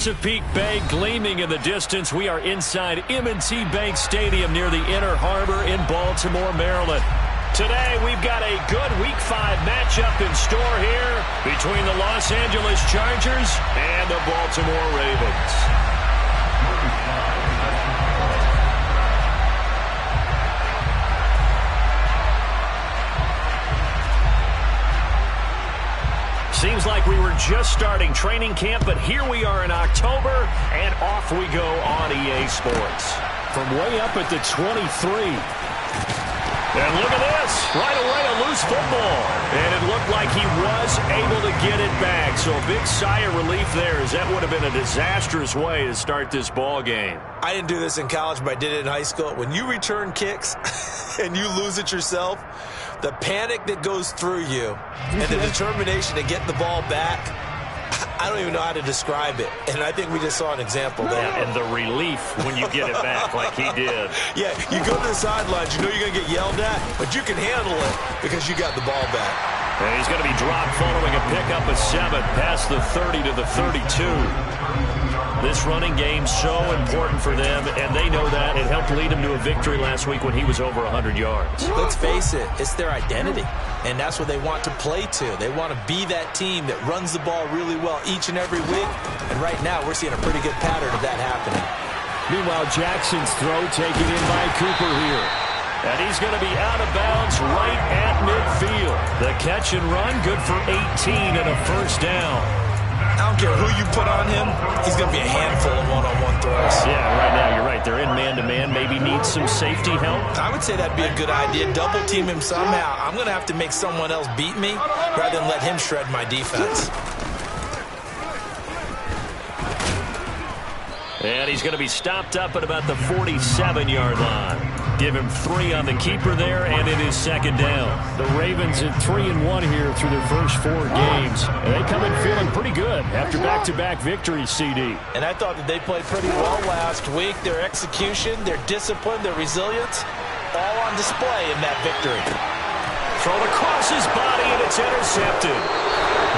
Chesapeake Bay gleaming in the distance. We are inside M&T Bank Stadium near the Inner Harbor in Baltimore, Maryland. Today we've got a good Week 5 matchup in store here between the Los Angeles Chargers and the Baltimore Ravens. Seems like we were just starting training camp, but here we are in October, and off we go on EA Sports. From way up at the 23. And look at this. Right away, a loose football. And it looked like he was able to get it back. So a big sigh of relief there, as that would have been a disastrous way to start this ball game. I didn't do this in college, but I did it in high school. When you return kicks and you lose it yourself, the panic that goes through you and the determination to get the ball back, I don't even know how to describe it. And I think we just saw an example there. Yeah, and the relief when you get it back like he did. Yeah, you go to the sidelines, you know you're going to get yelled at, but you can handle it because you got the ball back. And he's going to be dropped following a pickup of 7 past the 30 to the 32. This running game so important for them, and they know that. It helped lead him to a victory last week when he was over 100 yards. Let's face it, it's their identity, and that's what they want to play to. They want to be that team that runs the ball really well each and every week, and right now we're seeing a pretty good pattern of that happening. Meanwhile, Jackson's throw taken in by Cooper here. And he's going to be out of bounds right at midfield. The catch and run, good for 18 and a first down. I don't care who you put on him, he's going to be a handful of one-on-one throws. Yeah, right now you're right. They're in man-to-man. Maybe needs some safety help. I would say that'd be a good idea. Double team him somehow. I'm going to have to make someone else beat me rather than let him shred my defense. And he's going to be stopped up at about the 47-yard line. Give him 3 on the keeper there, and it is second down. The Ravens at 3-1 here through their first 4 games. And they come in feeling pretty good after back-to-back victories, CD. And I thought that they played pretty well last week. Their execution, their discipline, their resilience, all on display in that victory. Thrown across his body, and it's intercepted.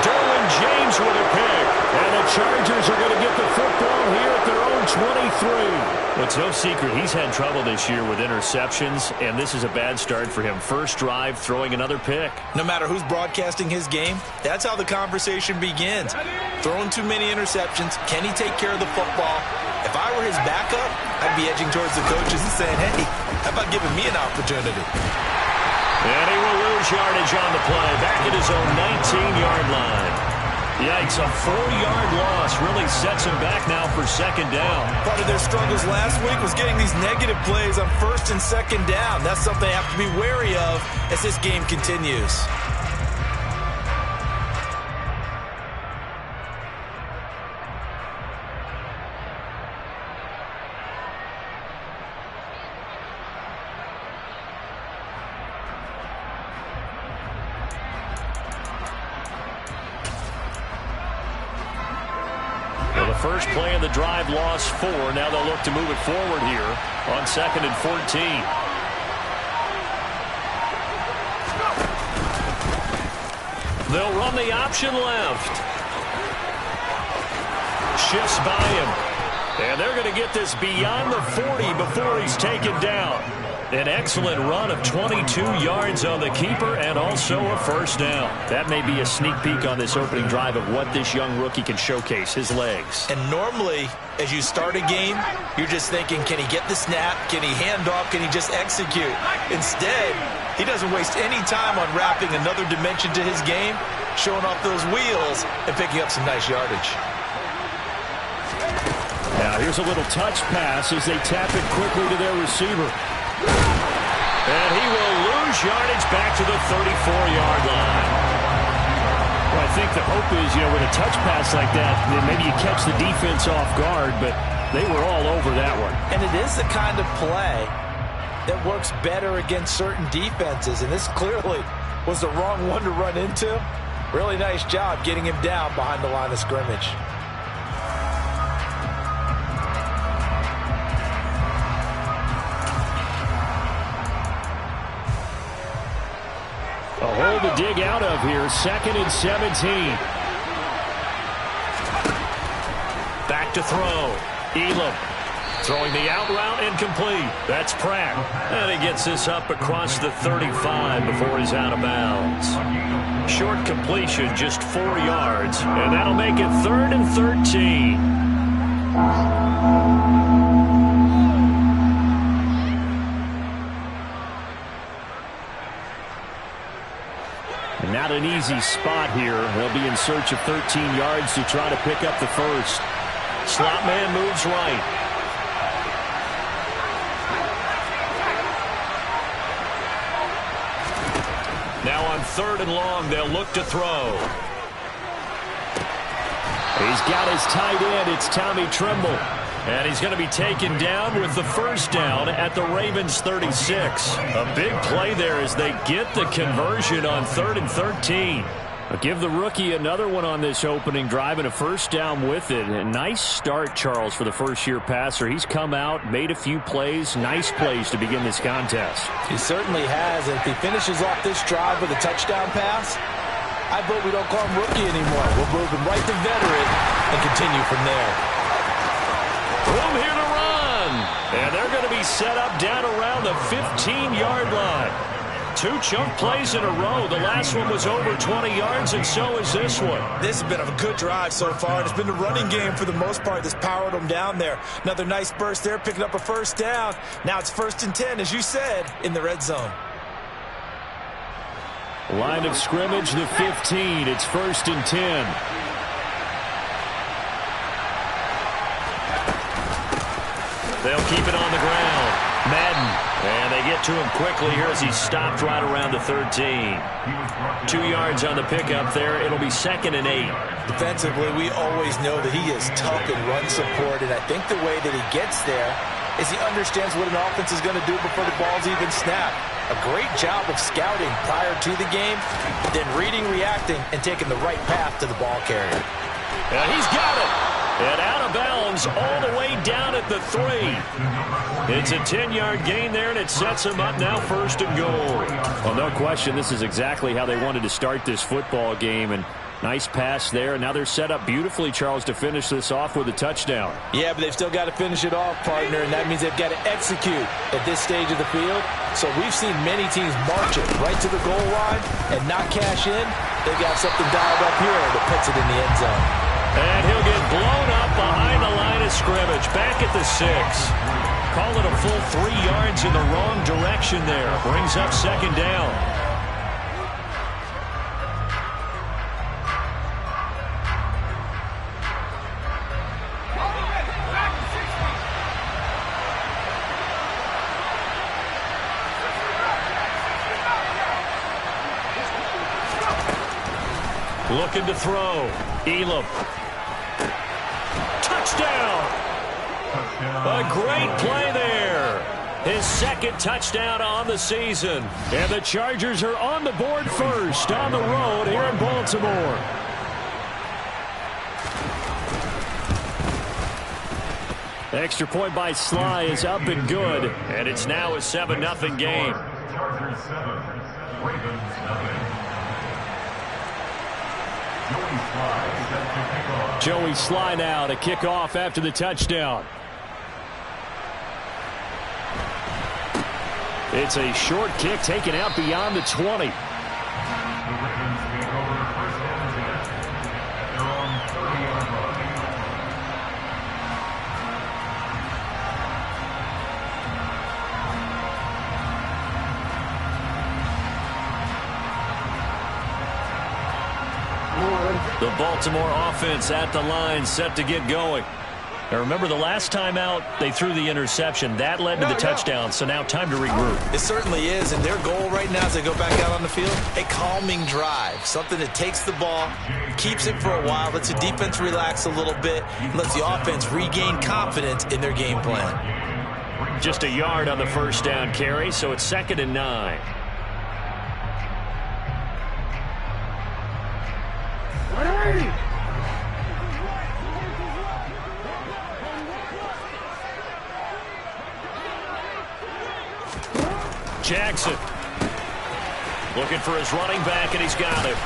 Derwin James with a pick. And the Chargers are going to get the football here at their own 23. Well, it's no secret he's had trouble this year with interceptions, and this is a bad start for him. First drive, throwing another pick. No matter who's broadcasting his game, that's how the conversation begins. Throwing too many interceptions. Can he take care of the football? If I were his backup, I'd be edging towards the coaches and saying, hey, how about giving me an opportunity? And he will lose yardage on the play. Back at his own 19-yard line. Yikes, a 4-yard loss really sets him back now for second down. Part of their struggles last week was getting these negative plays on first and second down. That's something they have to be wary of as this game continues. First play of the drive, lost 4. Now they'll look to move it forward here on 2nd and 14. They'll run the option left. Shifts by him. And they're going to get this beyond the 40 before he's taken down. An excellent run of 22 yards on the keeper and also a first down. That may be a sneak peek on this opening drive of what this young rookie can showcase, his legs. And normally, as you start a game, you're just thinking, can he get the snap? Can he hand off? Can he just execute? Instead, he doesn't waste any time on wrapping another dimension to his game, showing off those wheels and picking up some nice yardage. Now here's a little touch pass as they tap it quickly to their receiver. And he will lose yardage back to the 34-yard line. Well, I think the hope is, with a touch pass like that, then maybe you catch the defense off guard, but they were all over that one. And it is the kind of play that works better against certain defenses, and this clearly was the wrong one to run into. Really nice job getting him down behind the line of scrimmage. A hole to dig out of here. 2nd and 17. Back look to throw. Elam throwing the out route incomplete. That's Pratt. And he gets this up across the 35 before he's out of bounds. Short completion, just 4 yards. And that'll make it 3rd and 13. And not an easy spot here. They'll be in search of 13 yards to try to pick up the first. Slot man moves right. Now on 3rd and long, they'll look to throw. He's got his tight end. It's Tommy Tremble. And he's going to be taken down with the first down at the Ravens 36. A big play there as they get the conversion on 3rd and 13. I'll give the rookie another one on this opening drive and a first down with it. A nice start, Charles, for the first-year passer. He's come out, made a few plays, nice plays to begin this contest. He certainly has. And if he finishes off this drive with a touchdown pass, I vote we don't call him rookie anymore. We'll move him right to veteran and continue from there. Room here to run. And they're going to be set up down around the 15-yard line. 2 chunk plays in a row. The last one was over 20 yards, and so is this one. This has been a good drive so far, and it's been the running game for the most part that's powered them down there. Another nice burst there, picking up a first down. Now it's 1st and 10, as you said, in the red zone. Line of scrimmage, the 15. It's 1st and 10. They'll keep it on the ground. Madden. And they get to him quickly here as he's stopped right around the 13. 2 yards on the pickup there. It'll be 2nd and 8. Defensively, we always know that he is tough in run support, and I think the way that he gets there is he understands what an offense is going to do before the ball's even snapped. A great job of scouting prior to the game, then reading, reacting, and taking the right path to the ball carrier. And he's got it. And out of bounds all the way down at the 3. It's a 10-yard gain there, and it sets him up now 1st and goal. Well, no question, this is exactly how they wanted to start this football game. And nice pass there. And now they're set up beautifully, Charles, to finish this off with a touchdown. Yeah, but they've still got to finish it off, partner, and that means they've got to execute at this stage of the field. So we've seen many teams march it right to the goal line and not cash in. They've got something dialed up here that puts it in the end zone. And he'll get blown up behind the line of scrimmage, back at the 6. Call it a full 3 yards in the wrong direction there. Brings up 2nd down. Looking to throw. Elam. Touchdown. A great play there. His 2nd touchdown on the season. And the Chargers are on the board first on the road here in Baltimore. Extra point by Sly is up and good. And it's now a 7-0 game. Chargers 7, Ravens 0. Joey Sly now to kick off after the touchdown. It's a short kick taken out beyond the 20. The Baltimore offense at the line, set to get going. Now remember, the last time out, they threw the interception. That led to the touchdown, so now time to regroup. It certainly is, and their goal right now as they go back out on the field, a calming drive. Something that takes the ball, keeps it for a while, lets the defense relax a little bit, and lets the offense regain confidence in their game plan. Just a yard on the first down carry, so it's 2nd and 9. Jackson looking for his running back, and he's got him.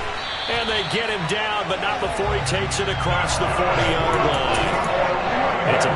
And they get him down, but not before he takes it across the 40-yard line.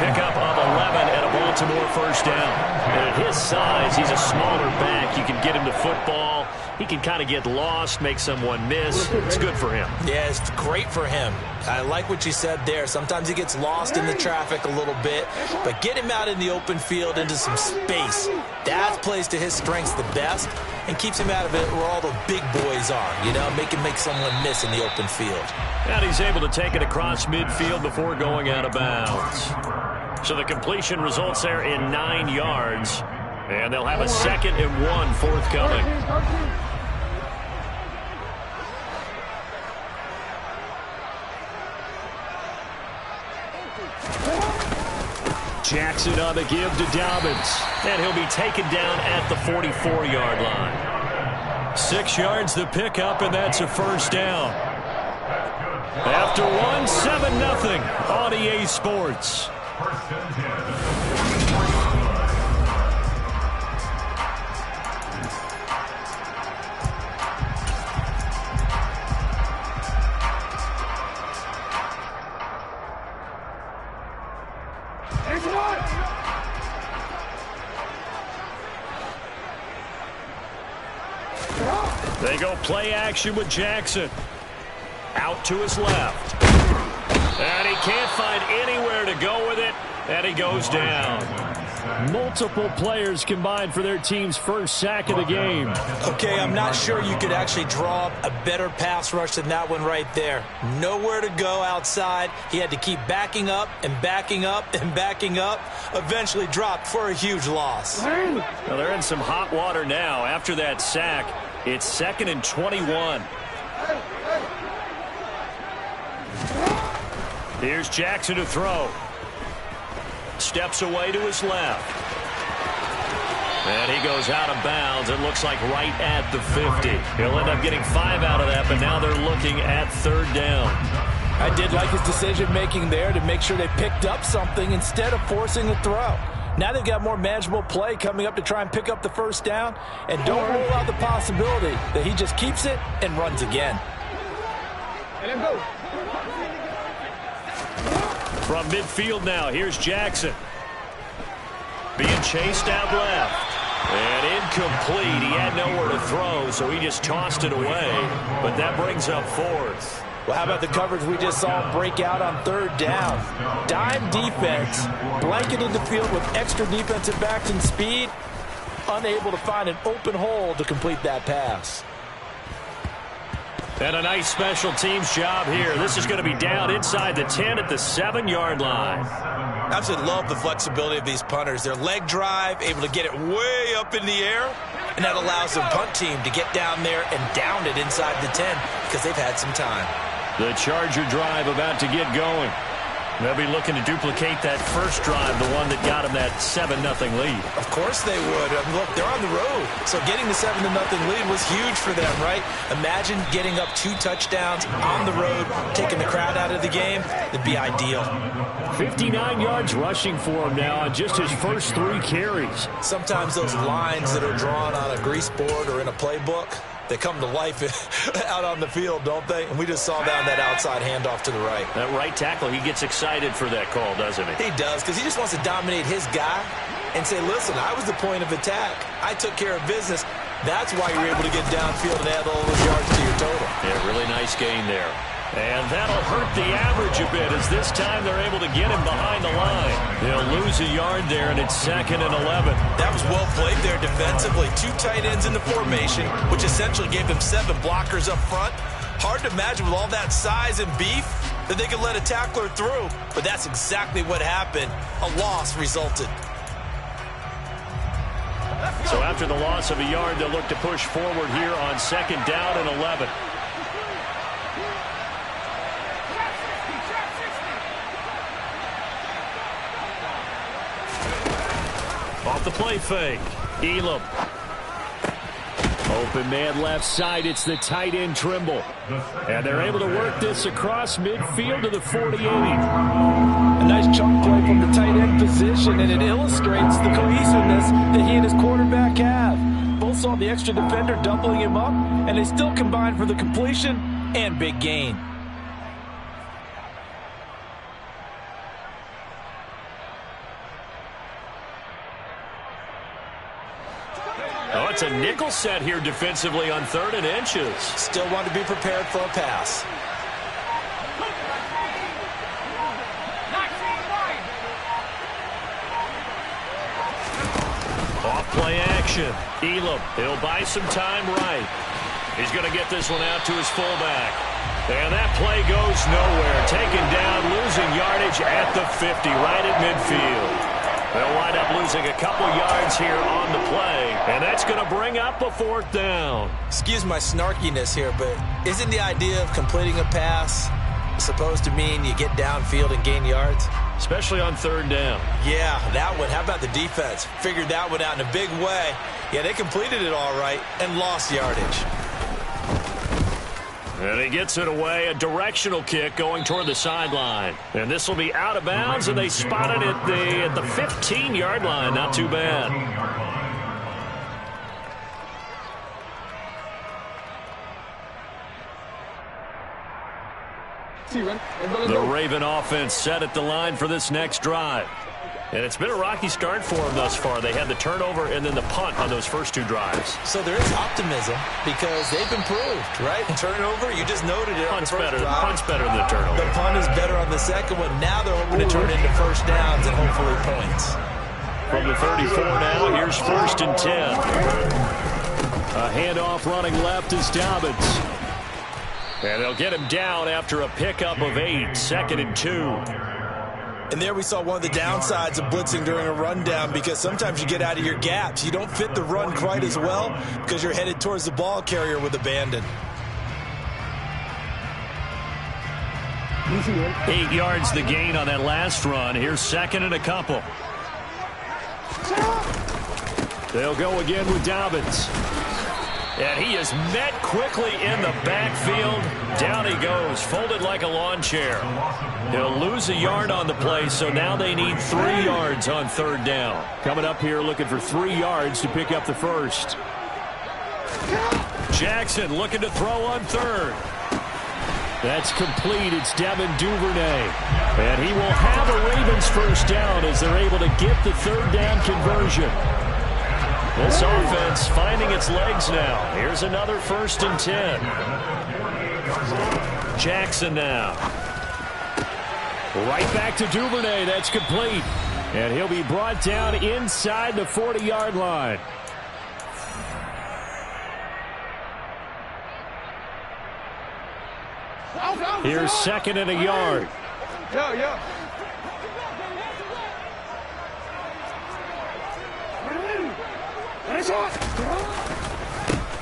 Pickup of 11 and a Baltimore first down. And at his size, he's a smaller back. You can get him to football. He can kind of get lost, make someone miss. It's good for him. Yeah, it's great for him. I like what you said there. Sometimes he gets lost in the traffic a little bit, but get him out in the open field into some space. That plays to his strengths the best and keeps him out of it where all the big boys are, you know, make someone miss in the open field. And he's able to take it across midfield before going out of bounds. So the completion results there in 9 yards, and they'll have a 2nd and 1 forthcoming. Jackson on the give to Dobbins. And he'll be taken down at the 44-yard line. 6 yards the pickup, and that's a first down. After 1, 7-0 on EA Sports. First and 10. They go play action with Jackson. Out to his left. And he can't find anywhere to go with it. And he goes down. Multiple players combined for their team's first sack of the game. Okay, I'm not sure you could actually draw up a better pass rush than that one right there. Nowhere to go outside. He had to keep backing up and backing up and backing up. Eventually dropped for a huge loss. Well, they're in some hot water now. After that sack, it's 2nd and 21. Here's Jackson to throw. Steps away to his left. And he goes out of bounds. It looks like right at the 50. He'll end up getting 5 out of that, but now they're looking at 3rd down. I did like his decision-making there to make sure they picked up something instead of forcing the throw. Now they've got more manageable play coming up to try and pick up the first down. And don't rule out the possibility that he just keeps it and runs again. From midfield now, here's Jackson. Being chased out left. And incomplete. He had nowhere to throw, so he just tossed it away. But that brings up 4th. Well, how about the coverage we just saw break out on 3rd down? Dime defense, blanketed the field with extra defensive backs and speed, unable to find an open hole to complete that pass. And a nice special teams job here. This is going to be down inside the 10 at the 7-yard line. I absolutely love the flexibility of these punters. Their leg drive, able to get it way up in the air, and that allows the punt team to get down there and down it inside the 10 because they've had some time. The Charger drive about to get going. They'll be looking to duplicate that first drive, the one that got them that 7-0 lead. Of course they would. Look, they're on the road, so getting the 7-0 lead was huge for them, right? Imagine getting up 2 touchdowns on the road, taking the crowd out of the game. It'd be ideal. 59 yards rushing for him now on just his first 3 carries. Sometimes those lines that are drawn on a grease board or in a playbook, they come to life out on the field, don't they? And we just saw down that outside handoff to the right. That right tackle, he gets excited for that call, doesn't he? He does, because he just wants to dominate his guy and say, listen, I was the point of attack. I took care of business. That's why you're able to get downfield and add all those yards to your total. Yeah, really nice gain there. And that'll hurt the average a bit as this time they're able to get him behind the line. They'll lose a yard there, and it's 2nd and 11. That was well played there defensively. 2 tight ends in the formation, which essentially gave them 7 blockers up front. Hard to imagine with all that size and beef that they could let a tackler through. But that's exactly what happened. A loss resulted. So after the loss of a yard, they'll look to push forward here on 2nd down and 11. Off the play fake. Elam. Open man left side. It's the tight end Trimble. And they're able to work this across midfield to the 48. A nice chunk play from the tight end position, and it illustrates the cohesiveness that he and his quarterback have. Both saw the extra defender doubling him up, and they still combined for the completion and big gain. It's a nickel set here defensively on 3rd and inches. Still want to be prepared for a pass. Off-play action. Elam, he'll buy some time right. He's going to get this one out to his fullback. And that play goes nowhere. Taken down, losing yardage at the 50, right at midfield. They'll wind up losing a couple yards here on the play, and that's going to bring up a 4th down. Excuse my snarkiness here, but isn't the idea of completing a pass supposed to mean you get downfield and gain yards? Especially on 3rd down. Yeah, that one. How about the defense? Figured that one out in a big way. Yeah, they completed it all right and lost yardage. And he gets it away, a directional kick going toward the sideline. And this will be out of bounds, and they spot it at the 15-yard line. Not too bad. The Raven offense set at the line for this next drive. And it's been a rocky start for them thus far. They had the turnover and then the punt on those first 2 drives. So there is optimism because they've improved, right? Turnover, you just noted it. Punt's better than the turnover. The punt is better on the second one. Now they're hoping to turn into first downs and hopefully points. From the 34 now, here's 1st and 10. A handoff running left is Dobbins. And they'll get him down after a pickup of 8, 2nd and 2. And there we saw one of the downsides of blitzing during a rundown because sometimes you get out of your gaps. You don't fit the run quite as well because you're headed towards the ball carrier with abandon. 8 yards the gain on that last run. Here's 2nd and a couple. They'll go again with Dobbins. And he is met quickly in the backfield. Down he goes, folded like a lawn chair. He'll lose a yard on the play, so now they need 3 yards on 3rd down. Coming up here looking for 3 yards to pick up the first. Jackson looking to throw on 3rd. That's complete. It's Devin Duvernay. And he will have a Ravens first down as they're able to get the 3rd down conversion. This offense finding its legs now. Here's another 1st and 10. Jackson now. Right back to Duvernay. That's complete. And he'll be brought down inside the 40-yard line. Here's 2nd and a yard.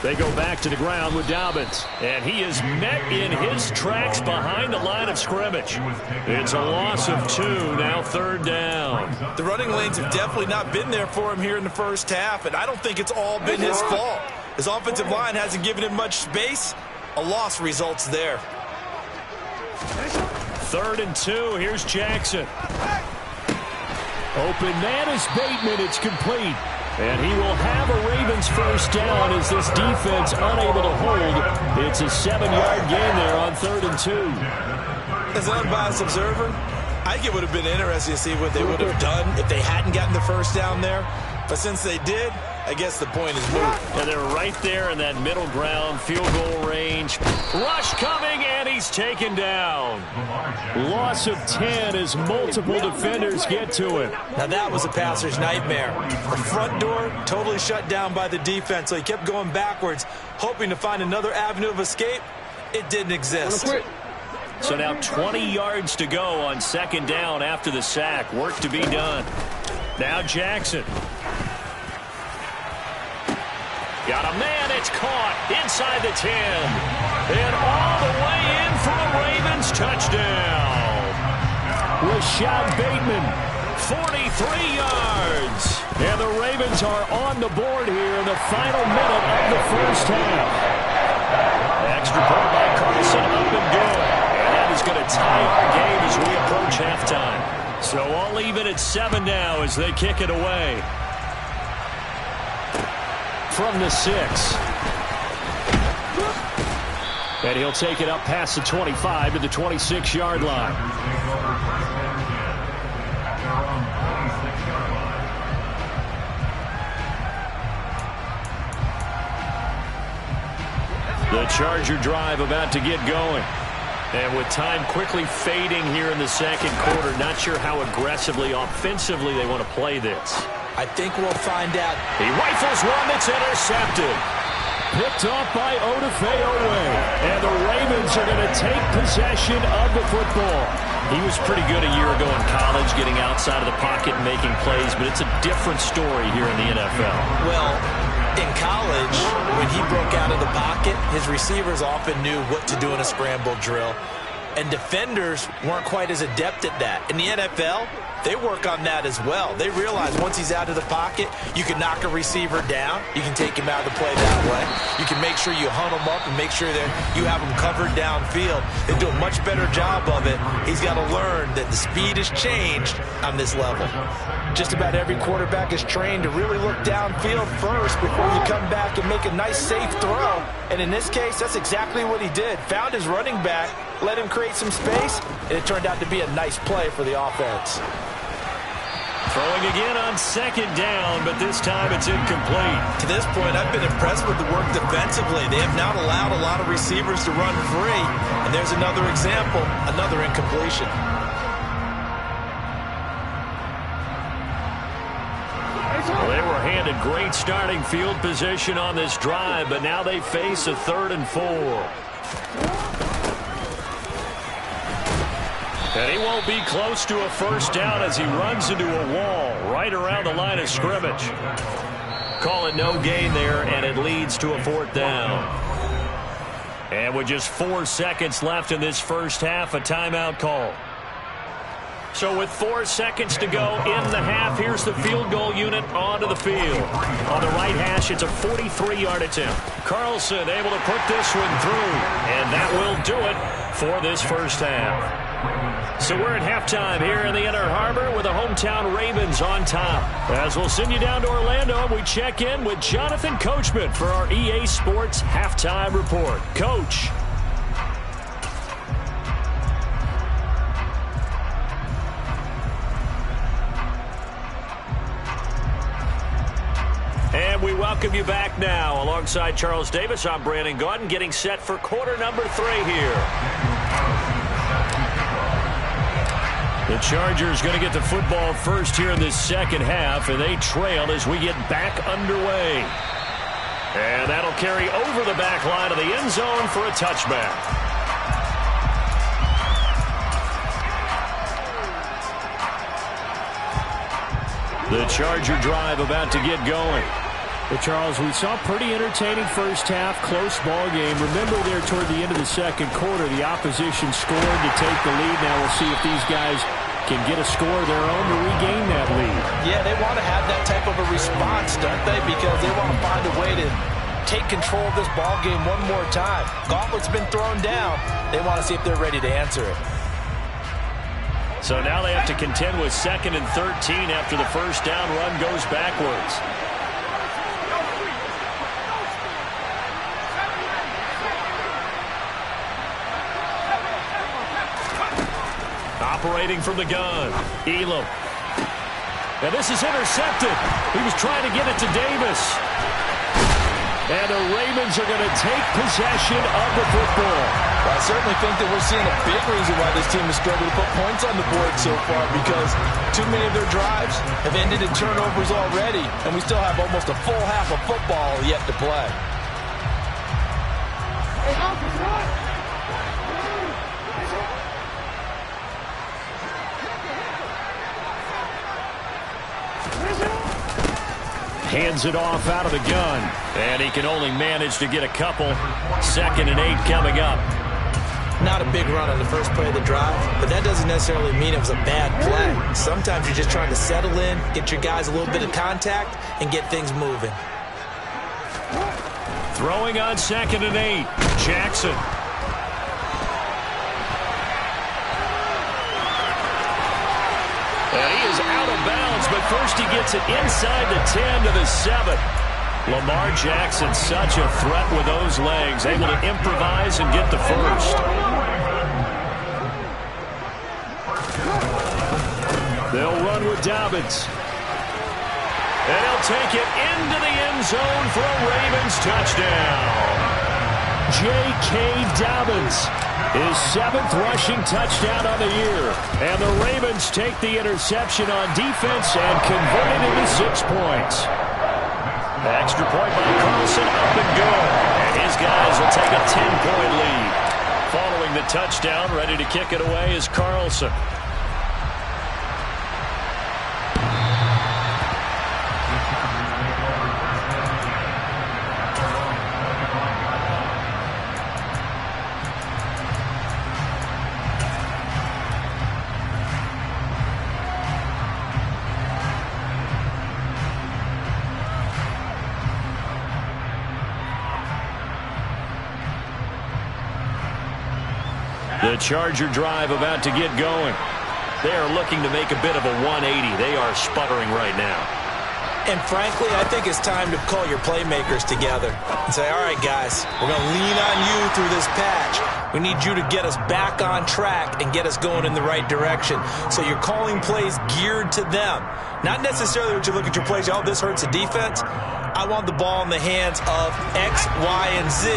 They go back to the ground with Dobbins. And he is met in his tracks behind the line of scrimmage. It's a loss of 2, now 3rd down. The running lanes have definitely not been there for him here in the first half, and I don't think it's all been his fault. His offensive line hasn't given him much space. A loss results there. 3rd and 2, here's Jackson. Open man is Bateman, it's complete. And he will have a Ravens first down as this defense unable to hold. It's a 7-yard gain there on 3rd and 2. As an unbiased observer, I think it would have been interesting to see what they would have done if they hadn't gotten the first down there. But since they did, I guess the point is moved. And they're right there in that middle ground, field goal range. Rush coming, and he's taken down. Loss of 10 as multiple defenders get to him. Now that was a passer's nightmare. The front door totally shut down by the defense, so he kept going backwards, hoping to find another avenue of escape. It didn't exist. So now 20 yards to go on 2nd down after the sack. Work to be done. Now Jackson. Got a man, it's caught inside the 10. And all the way in for a Ravens touchdown. Rashad Bateman, 43 yards. And the Ravens are on the board here in the final minute of the first half. Extra point by Carlson, up and good. And that is going to tie our game as we approach halftime. So all even at 7 now as they kick it away. From the 6. And he'll take it up past the 25 to the 26-yard line. The Charger drive about to get going. And with time quickly fading here in the second quarter, not sure how aggressively, offensively they want to play this. I think we'll find out. He rifles one that's intercepted. Picked off by Odafe-Oweh. And the Ravens are going to take possession of the football. He was pretty good a year ago in college, getting outside of the pocket and making plays, but it's a different story here in the NFL. Well, in college, when he broke out of the pocket, his receivers often knew what to do in a scramble drill. And defenders weren't quite as adept at that. In the NFL, they work on that as well. They realize once he's out of the pocket, you can knock a receiver down. You can take him out of the play that way. You can make sure you hunt him up and make sure that you have him covered downfield. They do a much better job of it. He's got to learn that the speed has changed on this level. Just about every quarterback is trained to really look downfield first before you come back and make a nice, safe throw. And in this case, that's exactly what he did. Found his running back, let him create some space, and it turned out to be a nice play for the offense. Throwing again on second down, but this time it's incomplete. To this point, I've been impressed with the work defensively. They have not allowed a lot of receivers to run free. And there's another example, another incompletion. Well, they were handed great starting field position on this drive, but now they face a 3rd and 4. And he won't be close to a first down as he runs into a wall right around the line of scrimmage. Call it no gain there, and it leads to a 4th down. And with just 4 seconds left in this first half, a timeout call. So with 4 seconds to go in the half, here's the field goal unit onto the field. On the right hash, it's a 43-yard attempt. Carlson able to put this one through, and that will do it for this first half. So we're at halftime here in the Inner Harbor with the hometown Ravens on top. As we'll send you down to Orlando, we check in with Jonathan Coachman for our EA Sports Halftime Report. Coach. And we welcome you back now. Alongside Charles Davis, I'm Brandon Gaudin, getting set for quarter number 3 here. The Chargers going to get the football first here in this second half, and they trail as we get back underway. And that'll carry over the back line of the end zone for a touchback. The Charger drive about to get going. Well, Charles, we saw a pretty entertaining first half, close ball game. Remember there toward the end of the second quarter, the opposition scored to take the lead. Now we'll see if these guys can get a score of their own to regain that lead. Yeah, they want to have that type of a response, don't they? Because they want to find a way to take control of this ball game one more time. Gauntlet's been thrown down. They want to see if they're ready to answer it. So now they have to contend with 2nd and 13 after the first down run goes backwards. Operating from the gun, Elam. And this is intercepted. He was trying to get it to Davis. And the Ravens are going to take possession of the football. Well, I certainly think that we're seeing a big reason why this team has struggled to put points on the board so far, because too many of their drives have ended in turnovers already, and we still have almost a full half of football yet to play. Hands it off out of the gun. And he can only manage to get a couple. 2nd and 8 coming up. Not a big run on the first play of the drive, but that doesn't necessarily mean it was a bad play. Sometimes you're just trying to settle in, get your guys a little bit of contact, and get things moving. Throwing on 2nd and 8. Jackson. And he is out of bounds, but first he gets it inside the 10 to the 7. Lamar Jackson, such a threat with those legs, able to improvise and get the first. They'll run with Dobbins. And he'll take it into the end zone for a Ravens touchdown. J.K. Dobbins. His 7th rushing touchdown on the year. And the Ravens take the interception on defense and convert it into 6 points. Extra point by Carlson, up and good. And his guys will take a 10-point lead. Following the touchdown, ready to kick it away is Carlson. The Charger drive about to get going. They are looking to make a bit of a 180. They are sputtering right now. And frankly, I think it's time to call your playmakers together and say, all right, guys, we're going to lean on you through this patch. We need you to get us back on track and get us going in the right direction. So you're calling plays geared to them. Not necessarily what you look at your plays, oh, this hurts the defense. I want the ball in the hands of X, Y, and Z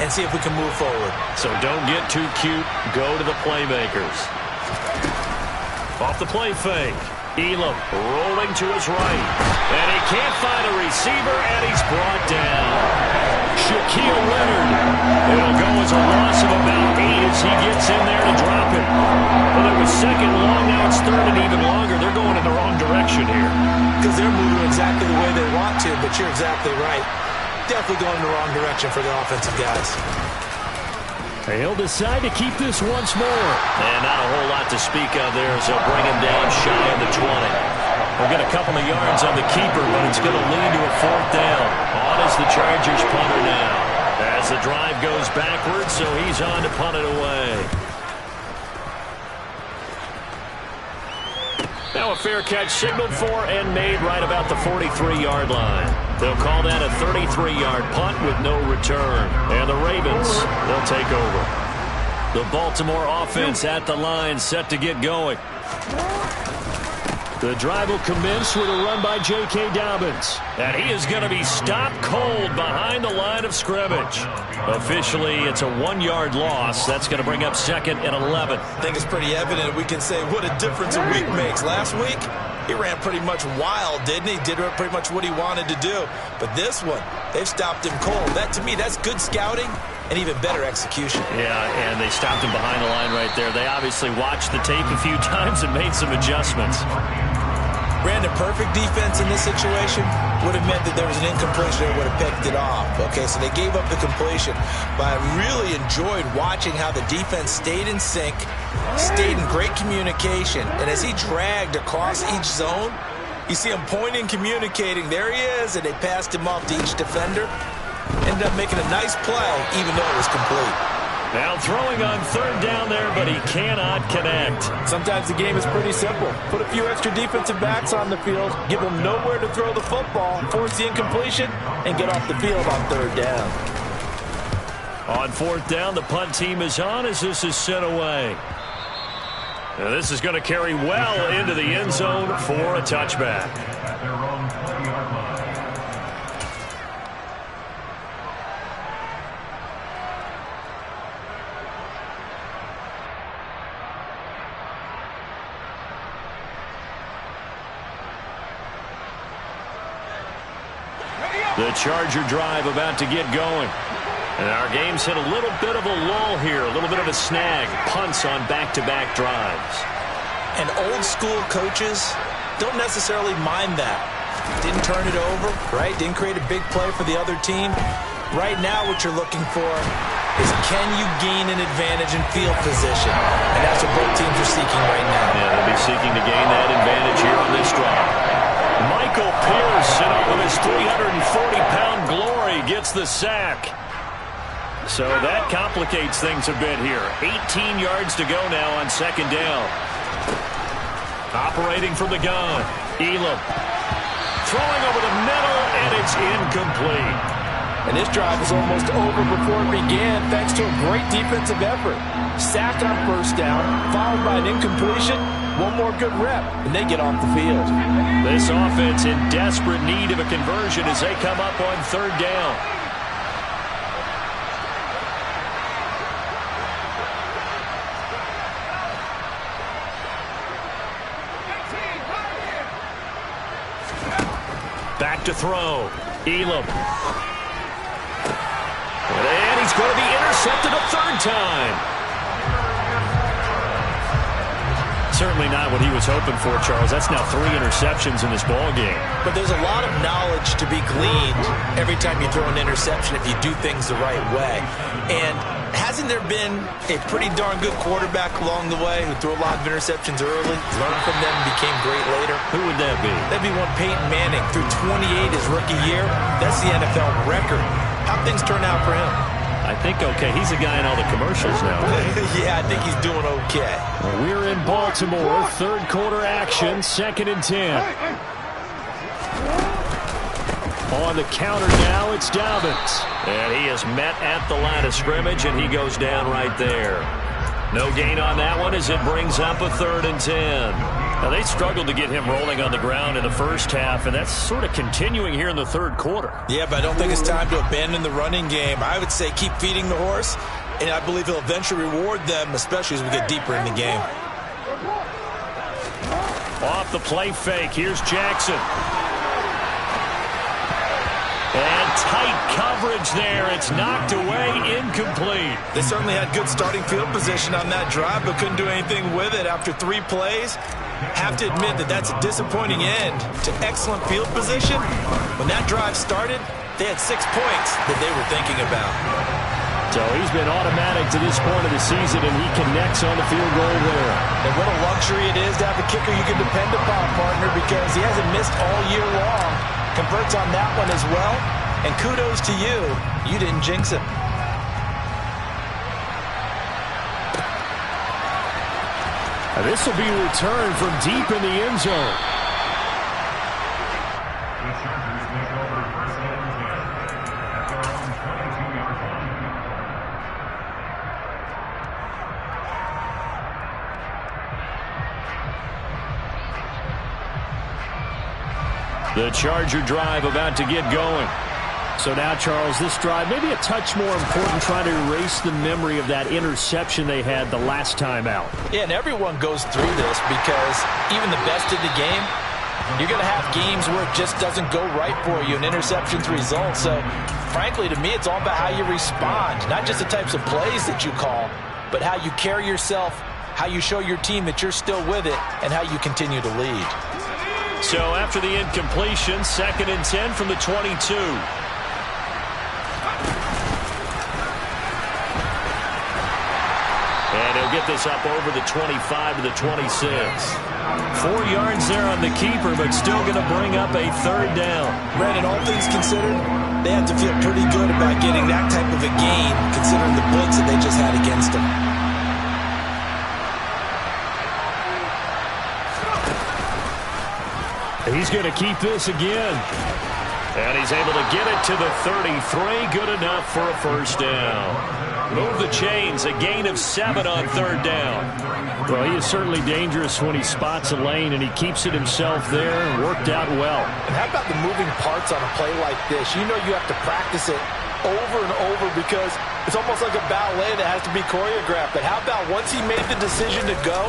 and see if we can move forward. So don't get too cute. Go to the playmakers. Off the play fake. Elam rolling to his right. And he can't find a receiver, and he's brought down. Shaquille Leonard. It'll go as a loss of about 8 as he gets in there to drop it. Well, it was second long. Now it's third and even longer. They're going in the wrong direction here. Because they're moving exactly the way they want to, but you're exactly right. Definitely going in the wrong direction for the offensive guys. He'll decide to keep this once more. And not a whole lot to speak of there as they'll bring him down shy of the 20. We'll get a couple of yards on the keeper, but it's going to lead to a 4th down. On is the Chargers punter now. As the drive goes backwards, so he's on to punt it away. Now a fair catch signaled for and made right about the 43-yard line. They'll call that a 33-yard punt with no return. And the Ravens, they'll take over. The Baltimore offense at the line, set to get going. The drive will commence with a run by J.K. Dobbins. And he is going to be stopped cold behind the line of scrimmage. Officially, it's a 1-yard loss. That's going to bring up 2nd and 11. I think it's pretty evident we can say what a difference a week makes. Last week, he ran pretty much wild, didn't he? Did pretty much what he wanted to do. But this one, they've stopped him cold. That, to me, that's good scouting and even better execution. Yeah, and they stopped him behind the line right there. They obviously watched the tape a few times and made some adjustments. Brandon, perfect defense in this situation would have meant that there was an incompletion and would have picked it off. Okay, so they gave up the completion. But I really enjoyed watching how the defense stayed in sync, stayed in great communication. And as he dragged across each zone, you see him pointing, communicating. There he is, and they passed him off to each defender. Ended up making a nice play, even though it was complete. Now throwing on 3rd down there, but he cannot connect. Sometimes the game is pretty simple. Put a few extra defensive backs on the field, give them nowhere to throw the football, force the incompletion, and get off the field on 3rd down. On 4th down, the punt team is on as this is sent away. Now this is going to carry well into the end zone for a touchback. At their own 20-yard line. The Charger drive about to get going. And our game's hit a little bit of a lull here, a little bit of a snag. Punts on back-to-back drives. And old school coaches don't necessarily mind that. Didn't turn it over, right? Didn't create a big play for the other team. Right now what you're looking for is can you gain an advantage in field position? And that's what both teams are seeking right now. Yeah, they'll be seeking to gain that advantage here on this drive. Michael Pierce, in all of his 340-pound glory, gets the sack. So that complicates things a bit here. 18 yards to go now on 2nd down. Operating from the gun, Elam. Throwing over the middle, and it's incomplete. And this drive was almost over before it began thanks to a great defensive effort. Sack on 1st down, followed by an incompletion. One more good rep, and they get off the field. This offense in desperate need of a conversion as they come up on 3rd down. Back to throw. Elam. And he's going to be intercepted a third time. Certainly not what he was hoping for, Charles. That's now 3 interceptions in this ball game. But there's a lot of knowledge to be gleaned every time you throw an interception if you do things the right way. And hasn't there been a pretty darn good quarterback along the way who threw a lot of interceptions early, learned from them, and became great later? Who would that be? That'd be one Peyton Manning. Threw 28 his rookie year. That's the NFL record. How'd things turn out for him? I think okay. He's a guy in all the commercials now. Yeah, I think he's doing okay. Well, we're in Baltimore. Third quarter action. 2nd and 10. On the counter now, it's Dobbins. And he is met at the line of scrimmage, and he goes down right there. No gain on that one as it brings up a 3rd and 10. Now, they struggled to get him rolling on the ground in the first half, and that's sort of continuing here in the third quarter. Yeah, but I don't think it's time to abandon the running game. I would say keep feeding the horse, and I believe he'll eventually reward them, especially as we get deeper in the game. Off the play fake, here's Jackson. And tight coverage there. It's knocked away, incomplete. They certainly had good starting field position on that drive, but couldn't do anything with it after 3 plays. Have to admit that that's a disappointing end to excellent field position. When that drive started, they had 6 points that they were thinking about. So he's been automatic to this point of the season, and he connects on the field goal there. And what a luxury it is to have a kicker you can depend upon, partner, because he hasn't missed all year long. Converts on that one as well, and kudos to you. You didn't jinx him. This will be a return from deep in the end zone. The Chargers take over 1st and 10 at their own 22-yard line. The Charger drive about to get going. So now, Charles, this drive maybe a touch more important, trying to erase the memory of that interception they had the last time out. Yeah, and everyone goes through this because even the best in the game, you're going to have games where it just doesn't go right for you and interceptions result. So, frankly, to me, it's all about how you respond, not just the types of plays that you call, but how you carry yourself, how you show your team that you're still with it, and how you continue to lead. So after the incompletion, 2nd and 10 from the 22. And he'll get this up over the 25 to the 26. 4 yards there on the keeper, but still going to bring up a 3rd down. Red, and all things considered, they have to feel pretty good about getting that type of a gain, considering the blitz that they just had against them. He's going to keep this again. And he's able to get it to the 33. Good enough for a 1st down. Move the chains, a gain of 7 on 3rd down. Well, he is certainly dangerous when he spots a lane, and he keeps it himself there. Worked out well. And how about the moving parts on a play like this? You know you have to practice it over and over because it's almost like a ballet that has to be choreographed. But how about once he made the decision to go,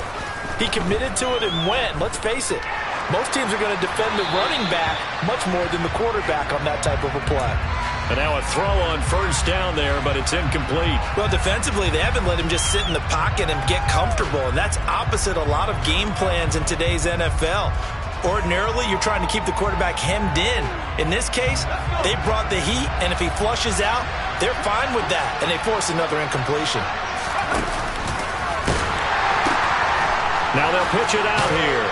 he committed to it and went. Let's face it, most teams are going to defend the running back much more than the quarterback on that type of a play. And now a throw on 1st down there, but it's incomplete. Well, defensively, they haven't let him just sit in the pocket and get comfortable, and that's opposite a lot of game plans in today's NFL. Ordinarily, you're trying to keep the quarterback hemmed in. In this case, they brought the heat, and if he flushes out, they're fine with that, and they force another incompletion. Now they'll pitch it out here.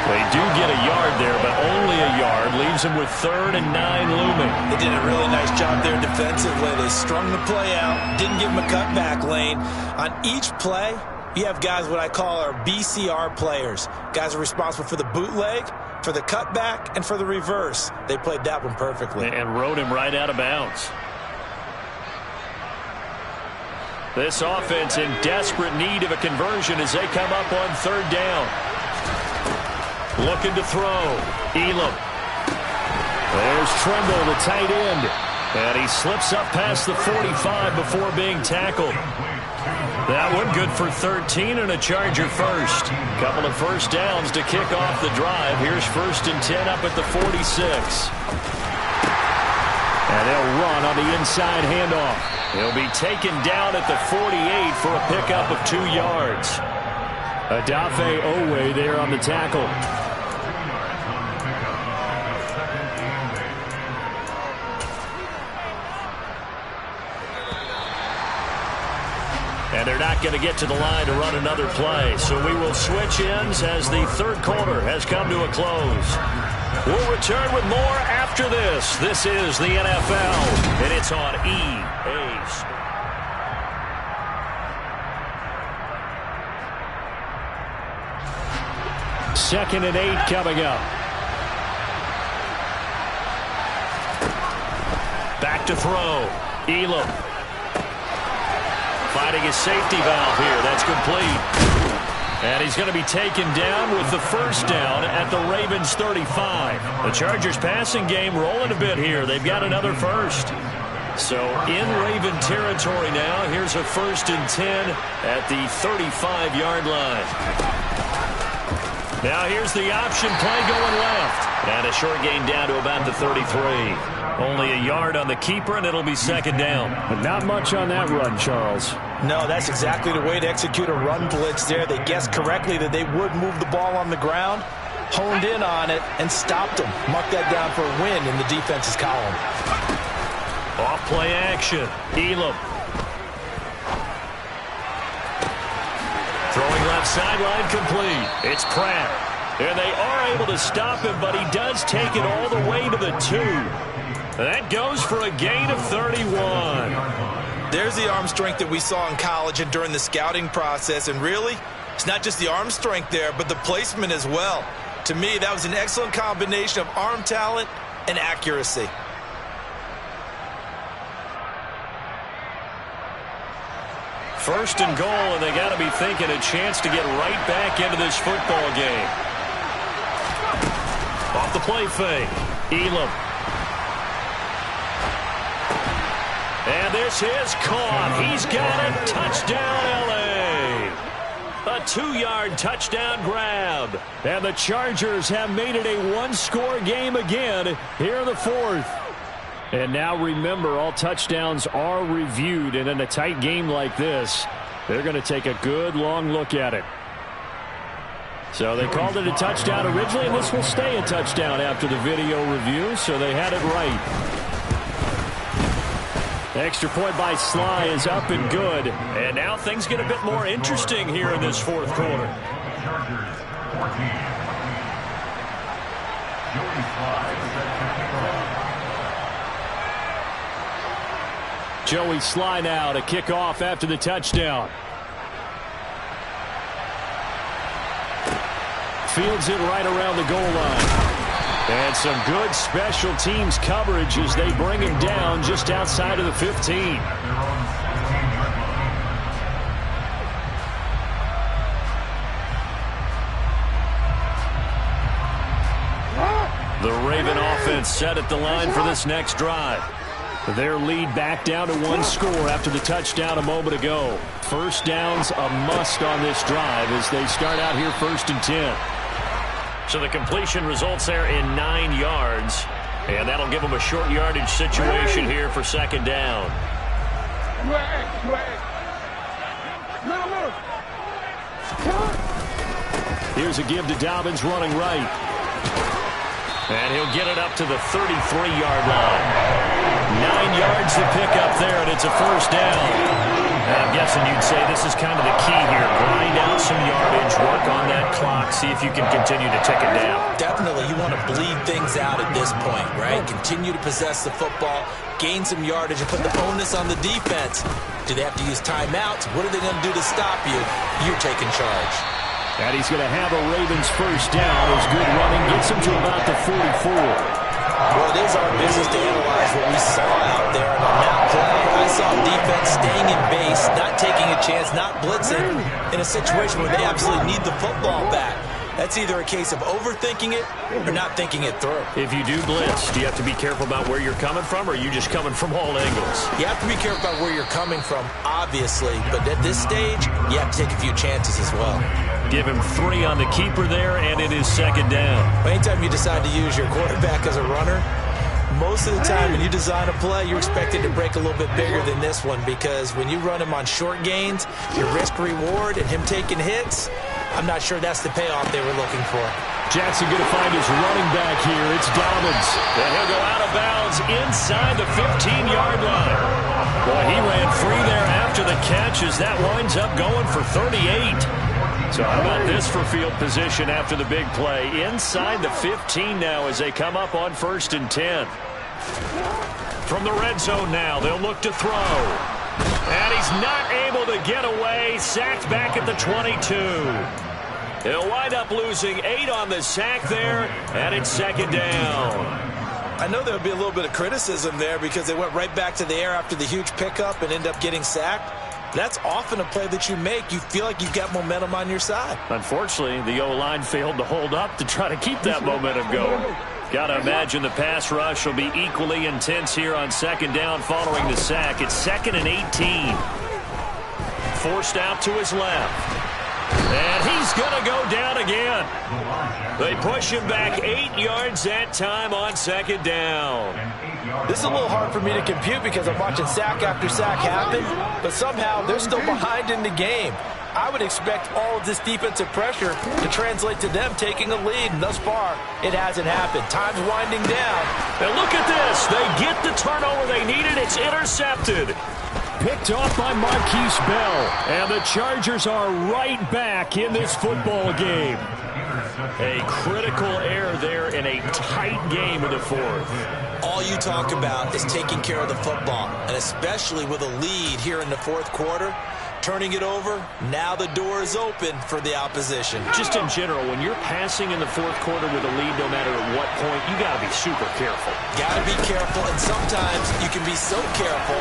They do get a yard there, but only a yard. Leaves them with 3rd and 9 looming. They did a really nice job there defensively. They strung the play out, didn't give him a cutback lane. On each play, you have guys what I call our BCR players. Guys are responsible for the bootleg, for the cutback, and for the reverse. They played that one perfectly. And rode him right out of bounds. This offense in desperate need of a conversion as they come up on 3rd down. Looking to throw. Elam. There's Tremble, the tight end. And he slips up past the 45 before being tackled. That one good for 13 and a Charger first. Couple of first downs to kick off the drive. Here's 1st and 10 up at the 46. And they'll run on the inside handoff. He'll be taken down at the 48 for a pickup of 2 yards. Adafe Owe there on the tackle. And they're not going to get to the line to run another play. So we will switch ends as the third quarter has come to a close. We'll return with more after this. This is the NFL, and it's on EA Sports. 2nd and 8 coming up. Back to throw. Elam. Finding his safety valve here. That's complete. And he's going to be taken down with the first down at the Ravens 35. The Chargers passing game rolling a bit here. They've got another first. So in Raven territory now. Here's a 1st and 10 at the 35-yard line. Now here's the option play going left. And a short gain down to about the 33. Only a yard on the keeper, and it'll be 2nd down. But not much on that run, Charles. No, that's exactly the way to execute a run blitz there. They guessed correctly that they would move the ball on the ground, honed in on it, and stopped them. Mark that down for a win in the defense's column. Off play action. Elam. Throwing left sideline complete. It's Pratt. And they are able to stop him, but he does take it all the way to the 2. That goes for a gain of 31. There's the arm strength that we saw in college and during the scouting process. And really, it's not just the arm strength there, but the placement as well. To me, that was an excellent combination of arm talent and accuracy. First and goal, and they got to be thinking a chance to get right back into this football game. Off the play fake. Elam. And this is caught. He's got it. Touchdown, L.A. A 2-yard touchdown grab. And the Chargers have made it a 1-score game again here in the 4th. And now remember, all touchdowns are reviewed. And in a tight game like this, they're going to take a good long look at it. So they called it a touchdown originally, and this will stay a touchdown after the video review, so they had it right. The extra point by Sly is up and good. And now things get a bit more interesting here in this 4th quarter. Chargers 14. Joey Sly set to kick off. Joey Sly now to kick off after the touchdown. Fields it right around the goal line. And some good special teams coverage as they bring him down just outside of the 15. The Raven offense set at the line for this next drive. Their lead back down to 1 score after the touchdown a moment ago. First downs a must on this drive as they start out here 1st and 10. So the completion results there in 9 yards. And that'll give them a short yardage situation here for 2nd down. Here's a give to Dobbins running right. And he'll get it up to the 33-yard line. 9 yards to pick up there, and it's a first down. And I'm guessing you'd say this is kind of the key here. Grind out some yardage, work on that clock, see if you can continue to tick it down. Definitely, you want to bleed things out at this point, right? Continue to possess the football, gain some yardage, and put the onus on the defense. Do they have to use timeouts? What are they going to do to stop you? You're taking charge. And he's going to have a Ravens first down as good running gets him to about the 44. Well, it is our business to analyze what we saw out there. And on that play, I saw defense staying in base, not taking a chance, not blitzing in a situation where they absolutely need the football back. That's either a case of overthinking it or not thinking it through. If you do blitz, do you have to be careful about where you're coming from, or are you just coming from all angles? You have to be careful about where you're coming from, obviously, but at this stage, you have to take a few chances as well. Give him 3 on the keeper there, and it is second down. Anytime you decide to use your quarterback as a runner, most of the time when you design a play, you're expected to break a little bit bigger than this one, because when you run him on short gains, your risk-reward and him taking hits, I'm not sure that's the payoff they were looking for. Jackson going to find his running back here. It's Dobbins. And he'll go out of bounds inside the 15-yard line. Boy, he ran free there after the catch as that winds up going for 38. So how about this for field position after the big play? Inside the 15 now as they come up on 1st and 10. From the red zone now, they'll look to throw. And he's not able to get away. Sacked back at the 22. He'll wind up losing 8 on the sack there, and it's second down. I know there'll be a little bit of criticism there because they went right back to the air after the huge pickup and end up getting sacked. That's often a play that you make. You feel like you've got momentum on your side. Unfortunately, the O-line failed to hold up to try to keep that momentum going. Got to imagine the pass rush will be equally intense here on second down following the sack. It's 2nd and 18. Forced out to his left. And he's going to go down again. They push him back 8 yards that time on second down. This is a little hard for me to compute because I'm watching sack after sack happen, but somehow they're still behind in the game. I would expect all of this defensive pressure to translate to them taking a lead, and thus far, it hasn't happened. Time's winding down. And look at this. They get the turnover they needed. It's intercepted. Picked off by Marquise Bell. And the Chargers are right back in this football game. A critical error there in a tight game in the 4th. All you talk about is taking care of the football, and especially with a lead here in the 4th quarter. Turning it over, now the door is open for the opposition. Just in general, when you're passing in the 4th quarter with a lead, no matter at what point, you got to be super careful. Got to be careful, and sometimes you can be so careful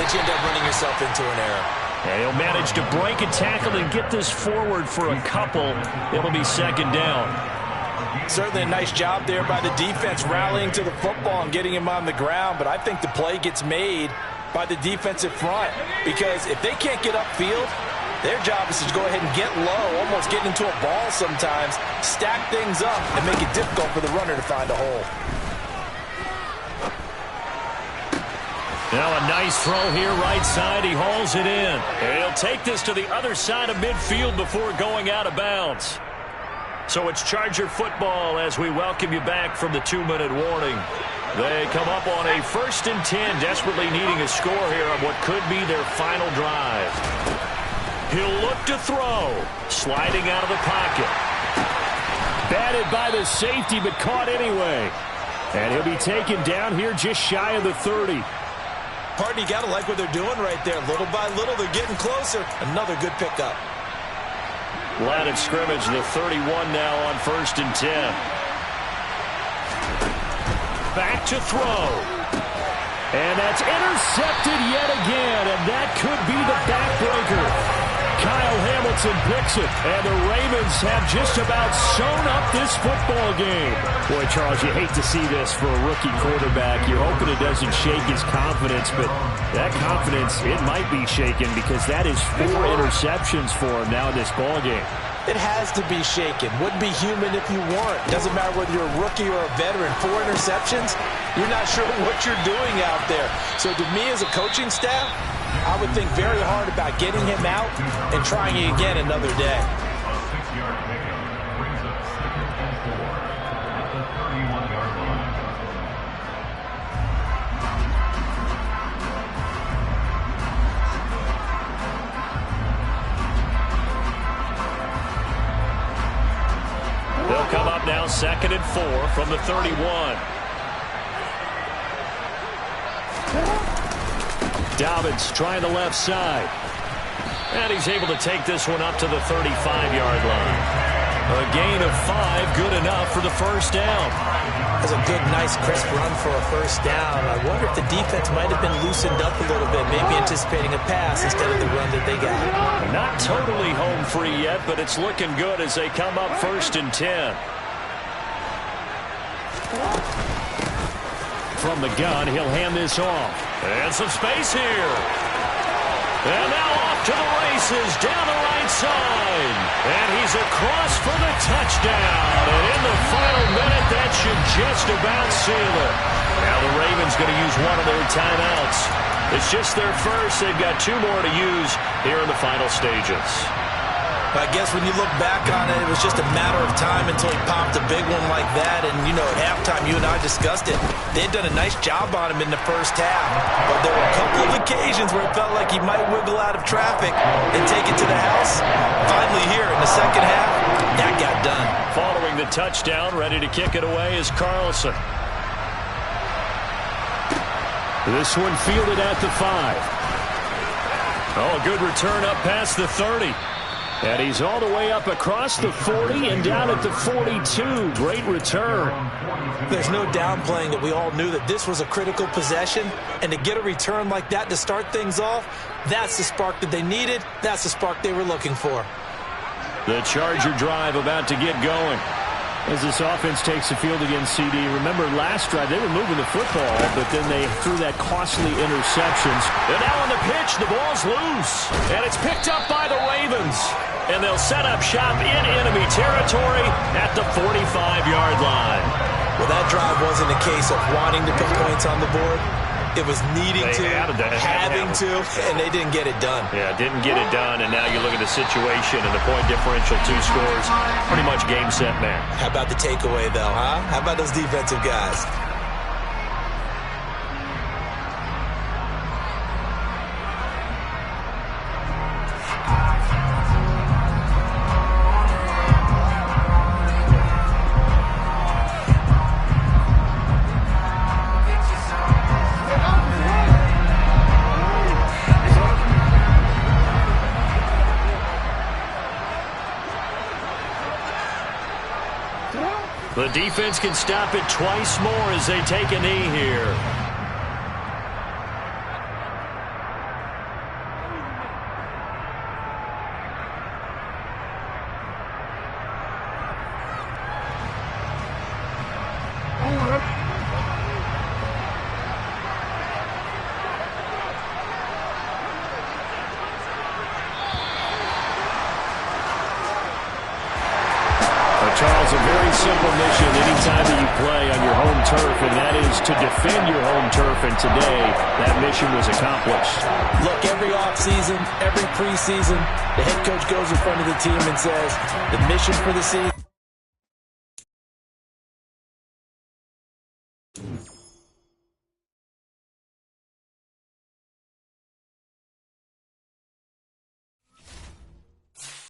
that you end up running yourself into an error. And he'll manage to break a tackle and get this forward for a couple. It'll be second down. Certainly a nice job there by the defense rallying to the football and getting him on the ground, but I think the play gets made by the defensive front, because if they can't get upfield, their job is to go ahead and get low, almost get into a ball sometimes, stack things up, and make it difficult for the runner to find a hole. Now a nice throw here right side. He hauls it in. And he'll take this to the other side of midfield before going out of bounds. So it's Charger football as we welcome you back from the 2-minute warning. They come up on a 1st and 10, desperately needing a score here on what could be their final drive. He'll look to throw. Sliding out of the pocket. Batted by the safety, but caught anyway. And he'll be taken down here just shy of the 30. Partner, you got to like what they're doing right there. Little by little, they're getting closer. Another good pickup. Line of scrimmage, the 31 now on 1st and 10. Back to throw. And that's intercepted yet again, and that could be the backbreaker. Kyle Hamilton picks it, and the Ravens have just about sewn up this football game. Boy, Charles, you hate to see this for a rookie quarterback. You're hoping it doesn't shake his confidence, but that confidence, it might be shaken because that is 4 interceptions for him now in this ball game. It has to be shaken. Wouldn't be human if you weren't. Doesn't matter whether you're a rookie or a veteran. 4 interceptions, you're not sure what you're doing out there. So to me as a coaching staff, I would think very hard about getting him out and trying it again another day. A 6-yard pickup brings up 2nd and 4 at the 31-yard line. They'll come up now 2nd and 4 from the 31. Dobbins trying the left side. And he's able to take this one up to the 35-yard line. A gain of 5, good enough for the first down. That's a good, nice, crisp run for a first down. I wonder if the defense might have been loosened up a little bit, maybe anticipating a pass instead of the run that they got. Not totally home free yet, but it's looking good as they come up 1st and 10. From the gun, he'll hand this off. And some space here. And now off to the races, down the right side. And he's across for the touchdown. And in the final minute, that should just about seal it. Now the Ravens going to use one of their timeouts. It's just their first. They've got 2 more to use here in the final stages. I guess when you look back on it, it was just a matter of time until he popped a big one like that. And, you know, at halftime, you and I discussed it. They'd done a nice job on him in the first half. But there were a couple of occasions where it felt like he might wiggle out of traffic and take it to the house. Finally here in the second half, that got done. Following the touchdown, ready to kick it away is Carlson. This one fielded at the 5. Oh, a good return up past the 30. And he's all the way up across the 40 and down at the 42. Great return. There's no downplaying that we all knew that this was a critical possession. And to get a return like that to start things off, that's the spark that they needed. That's the spark they were looking for. The Charger drive about to get going. As this offense takes the field against CD, remember last drive they were moving the football, but then they threw that costly interceptions. And now on the pitch, the ball's loose. And it's picked up by the Ravens. And they'll set up shop in enemy territory at the 45-yard line. Well, that drive wasn't a case of wanting to put points on the board. It was needing to, having to, and they didn't get it done. Yeah, didn't get it done, and now you look at the situation and the point differential, 2 scores, pretty much game, set, man. How about the takeaway, though, huh? How about those defensive guys? The defense can stop it twice more as they take a knee here. Charles, a very simple mission anytime that you play on your home turf, and that is to defend your home turf, and today that mission was accomplished. Look, every offseason, every preseason, the head coach goes in front of the team and says, the mission for the season